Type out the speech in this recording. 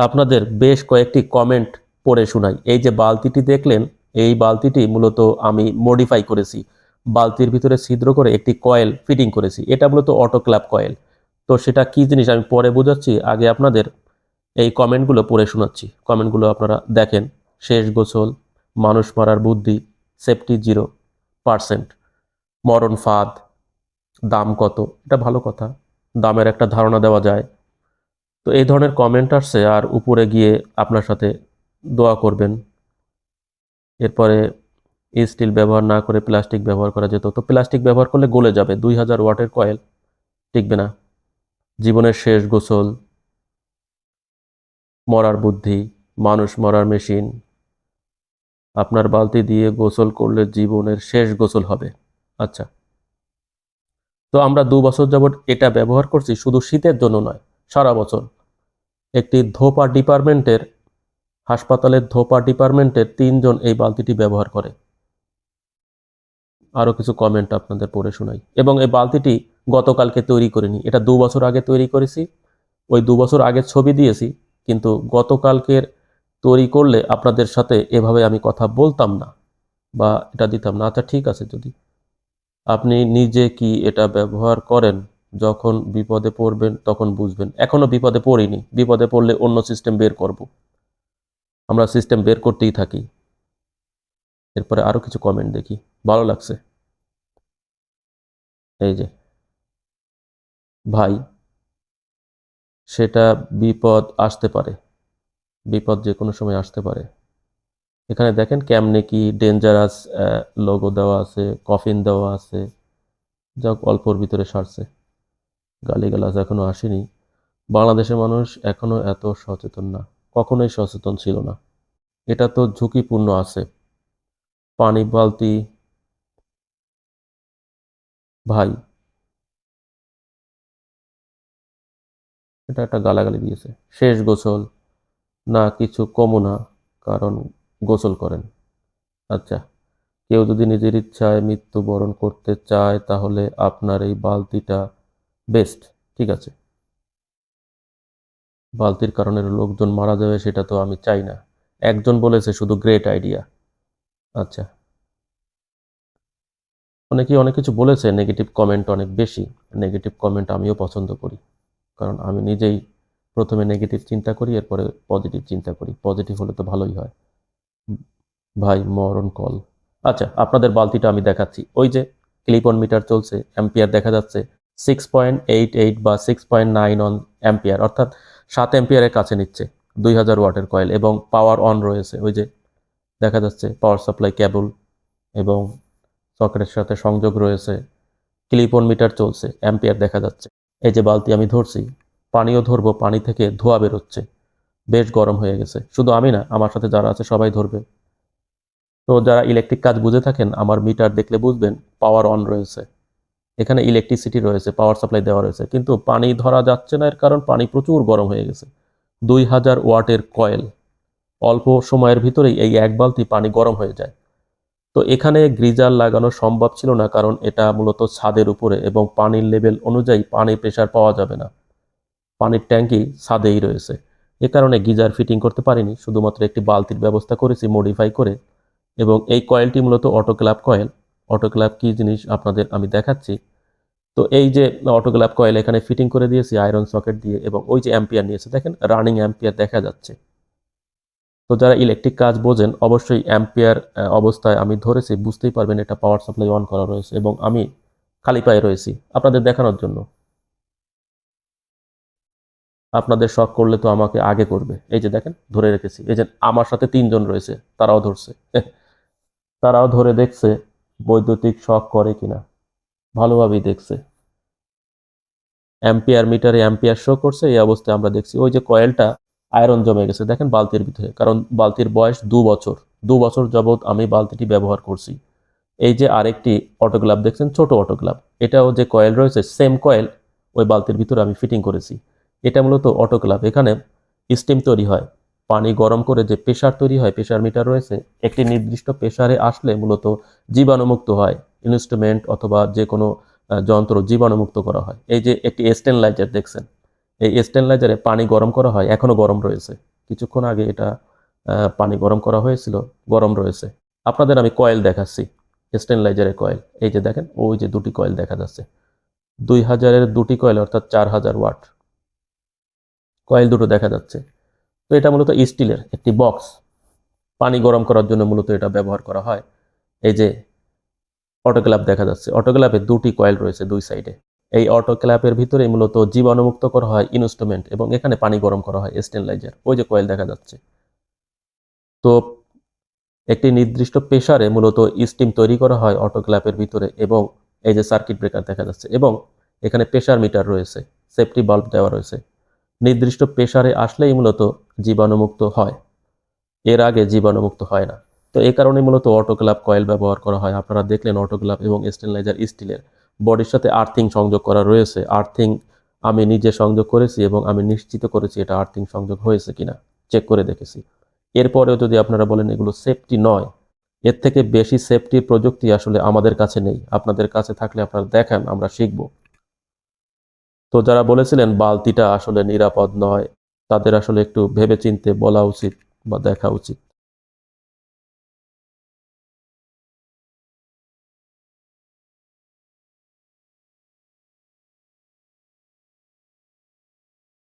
আপনাদের বেশ কয়েকটি কমেন্ট পড়ে শোনাই। এই যে বালতিটি দেখলেন, এই বালতিটি মূলত আমি মডিফাই করেছি। বালতির ভিতরে ছিদ্র করে একটি কয়েল ফিটিং করেছি। এটা মূলত অটোক্ল্যাভ কয়েল। তো সেটা কি জিনিস আমি পরে বোঝাচ্ছি, আগে আপনাদের এই কমেন্টগুলো পড়ে শোনাচ্ছি। কমেন্টগুলো আপনারা দেখেন। শেষ গোসল, মানুষ মারার বুদ্ধি, সেফটি 0%, মরণ ফাঁদ, দাম কত? এটা ভালো কথা, দামের একটা ধারণা দেওয়া যায়। তো এই ধরনের কমেন্ট আসছে, আর উপরে গিয়ে আপনার সাথে দোয়া করবেন। এরপরে স্টিল ব্যবহার না করে প্লাস্টিক ব্যবহার করা যেত, তো প্লাস্টিক ব্যবহার করলে গলে যাবে। 2000 ওয়াটের কয়েল টিকবে না। জীবনের শেষ গোসল, মরার বুদ্ধি, মানুষ মরার মেশিন, আপনার বালতি দিয়ে গোসল করলে জীবনের শেষ গোসল হবে। আচ্ছা, তো আমরা 2 বছর যাবৎ এটা ব্যবহার করছি, শুধু শীতের জন্য নয়, সারা বছর। একটি ধোপা ডিপার্টমেন্টের, হাসপাতালের ধোপা ডিপার্টমেন্টের 3 জন এই বালতিটি ব্যবহার করে। আরও কিছু কমেন্ট আপনাদের পড়ে শোনাই। এবং এই বালতিটি গতকালকে তৈরি করিনি, এটা 2 বছর আগে তৈরি করেছি। ওই 2 বছর আগের ছবি দিয়েছি, কিন্তু গতকালকের তৈরি করলে আপনাদের সাথে এভাবে আমি কথা বলতাম না বা এটা দিতাম না। আচ্ছা ঠিক আছে, যদি আপনি নিজে কি এটা ব্যবহার করেন, যখন বিপদে পড়বেন তখন বুঝবেন। এখনো বিপদে পড়িনি, বিপদে পড়লে অন্য সিস্টেম বের করব। আমরা সিস্টেম বের করতেই থাকি। এরপরে আরো কিছু কমেন্ট দেখি, ভালো লাগছে। এই যে ভাই, সেটা বিপদ আসতে পারে, বিপদ যে কোনো সময় আসতে পারে। এখানে দেখেন কেমনে কি ডেঞ্জারাস লোগো দেওয়া আছে, কফিন দেওয়া আছে। যাক, অল্পর ভিতরে সারছে। গালিগালাজ এখনো আসেনি। বাংলাদেশের মানুষ এখনো এত সচেতন না, কখনোই সচেতন ছিল না। এটা তো ঝুঁকিপূর্ণ আছে। পানি বালতি, ভাই এটা একটা গালাগালি দিয়েছে। শেষ গোসল না কিছু কমও না, কারণ গোসল করেন। আচ্ছা, কেউ যদি নিজের ইচ্ছায় মৃত্যুবরণ করতে চায় তাহলে আপনার এই বালতিটা বেস্ট। ঠিক আছে, বালতির কারণে লোকজন মারা যাবে সেটা তো আমি চাই না। একজন বলেছে শুধু গ্রেট আইডিয়া। আচ্ছা, অনেকেই অনেক কিছু বলেছে, নেগেটিভ কমেন্ট অনেক বেশি। নেগেটিভ কমেন্ট আমিও পছন্দ করি, কারণ আমি নিজেই প্রথমে নেগেটিভ চিন্তা করি, এরপরে পজিটিভ চিন্তা করি। পজিটিভ হলে তো ভালোই হয়। ভাই মরণ কল। আচ্ছা, আপনাদের বালতিটা আমি দেখাচ্ছি। ওই যে ক্লিপ অন মিটার চলছে, অ্যাম্পিয়ার দেখা যাচ্ছে 6.88 বা 6.91 অ্যাম্পিয়ার, অর্থাৎ 7 অ্যাম্পিয়ারের কাছে নিচ্ছে। 2000 ওয়াটের কয়েল এবং পাওয়ার অন রয়েছে। ওই যে দেখা যাচ্ছে পাওয়ার সাপ্লাই কেবল এবং সকেটের সাথে সংযোগ রয়েছে। ক্লিপ অন মিটার চলছে, অ্যাম্পিয়ার দেখা যাচ্ছে। এই যে বালতি আমি ধরছি, পানিও ধরবো, পানি থেকে ধোঁয়া বেরোচ্ছে। বেশ গরম হয়ে গেছে। শুধু আমি না, আমার সাথে যারা আছে সবাই ধরবে। তো যারা ইলেকট্রিক কাজ বুঝে থাকেন, আমার মিটার দেখলে বুঝবেন পাওয়ার অন রয়েছে। এখানে ইলেকট্রিসিটি রয়েছে, পাওয়ার সাপ্লাই দেওয়া রয়েছে, কিন্তু পানি ধরা যাচ্ছে না। এর কারণ পানি প্রচুর গরম হয়ে গেছে। 2000 ওয়াটের কয়েল, অল্প সময়ের ভিতরেই এই এক বালতি পানি গরম হয়ে যায়। তো এখানে গ্রিজার লাগানো সম্ভব ছিল না, কারণ এটা মূলত ছাদের উপরে এবং পানির লেভেল অনুযায়ী পানির প্রেশার পাওয়া যাবে না। পানির ট্যাঙ্কি ছাদেই রয়েছে, এ কারণে গিজার ফিটিং করতে পারিনি। শুধুমাত্র একটি বালতির ব্যবস্থা করেছি মডিফাই করে। এবং এই কয়েলটি মূলত অটোক্ল্যাভ কয়েল। অটোক্ল্যাভ কি জিনিস আপনাদের আমি দেখাচ্ছি। তো এই যে অটোক্ল্যাভ কয়েল এখানে ফিটিং করে দিয়েছি আয়রন সকেট দিয়ে, এবং ওই যে অ্যাম্পিয়ার নিয়েছে দেখেন, রানিং অ্যাম্পিয়ার দেখা যাচ্ছে। তো যারা ইলেকট্রিক কাজ বোঝেন অবশ্যই অ্যাম্পিয়ার অবস্থায় আমি ধরেছি, বুঝতেই পারবেন এটা পাওয়ার সাপ্লাই অন করা রয়েছে এবং আমি খালি পায়ে রয়েছি আপনাদের দেখানোর জন্য। আপনাদের শখ করলে তো আমাকে আগে করবে। এই যে দেখেন ধরে রেখেছি, এই যে আমার সাথে 3 জন রয়েছে, তারাও ধরছে। তারাও ধরে দেখছে বৈদ্যুতিক শক করে কিনা, ভালোভাবেই দেখছে। অ্যাম্পিয়ার মিটারে অ্যাম্পিয়ার শো করছে, এই অবস্থায় আমরা দেখছি ওই যে কয়েলটা আয়রন জমে গেছে দেখেন বালতির ভিতরে, কারণ বালতির বয়স 2 বছর। 2 বছর যাবৎ আমি বালতিটি ব্যবহার করছি। এই যে আরেকটি অটোগ্লাভ দেখছেন, ছোট অটোগ্লাভ, এটাও যে কয়েল রয়েছে সেম কয়েল ওই বালতির ভিতরে আমি ফিটিং করেছি। এটা মূলত অটোগ্লাভ। এখানে স্টিম তৈরি হয়, পানি গরম করে যে প্রেশার তৈরি হয়, প্রেশার মিটার রয়েছে, একটি নির্দিষ্ট প্রেশারে আসলে মূলত জীবাণুমুক্ত হয়। ইনস্ট্রুমেন্ট অথবা যে কোনো যন্ত্র জীবাণুমুক্ত করা হয়। এই যে একটি স্টেনলাইজার দেখছেন, এই স্টেনলাইজারে পানি গরম করা হয়, এখনো গরম রয়েছে। কিছুক্ষণ আগে এটা পানি গরম করা হয়েছিল, গরম রয়েছে। আপনাদের আমি কয়েল দেখাচ্ছি, স্টেনলাইজারের কয়েল। এই যে দেখেন, ওই যে দুটি কয়েল দেখা যাচ্ছে, 2000-এর দুটি কয়েল, অর্থাৎ 4000 ওয়াট কয়েল দুটো দেখা যাচ্ছে। তো এটা মূলত স্টিলের একটি বক্স, পানি গরম করার জন্য মূলত এটা ব্যবহার করা হয়। এই যে অটোক্ল্যাভ দেখা যাচ্ছে, অটোক্ল্যাভে দুটি কয়েল রয়েছে দুই সাইডে। এই অটোক্ল্যাভের ভিতরে মূলত জীবাণুমুক্ত করা হয় ইনস্ট্রুমেন্ট, এবং এখানে পানি গরম করা হয় স্টেনলাইজার। ওই যে কয়েল দেখা যাচ্ছে। তো একটি নির্দিষ্ট প্রেসারে মূলত স্টিম তৈরি করা হয় অটোক্ল্যাভের ভিতরে, এবং এই যে সার্কিট ব্রেকার দেখা যাচ্ছে, এবং এখানে প্রেসার মিটার রয়েছে, সেফটি বাল্ব দেওয়া রয়েছে। নির্দিষ্ট প্রেসারে আসলেই মূলত জীবাণুমুক্ত হয়, এর আগে জীবাণুমুক্ত হয় না। তো এই কারণে মূলত অটোক্ল্যাভ কয়েল ব্যবহার করা হয়। আপনারা দেখলেন অটোক্ল্যাভ এবং স্টেনলাইজার স্টিলের, বডির সাথে আর্থিং সংযোগ করা রয়েছে। আর্থিং আমি নিজে সংযোগ করেছি এবং আমি নিশ্চিত করেছি এটা আর্থিং সংযোগ হয়েছে কিনা, চেক করে দেখেছি। এরপরেও যদি আপনারা বলেন এগুলো সেফটি নয়, এর থেকে বেশি সেফটির প্রযুক্তি আসলে আমাদের কাছে নেই। আপনাদের কাছে থাকলে আপনারা দেখান, আমরা শিখব। তো যারা বলেছিলেন বালতিটা আসলে নিরাপদ নয়, তাদের আসলে একটু ভেবেচিন্তে বলা উচিত বা দেখা উচিত।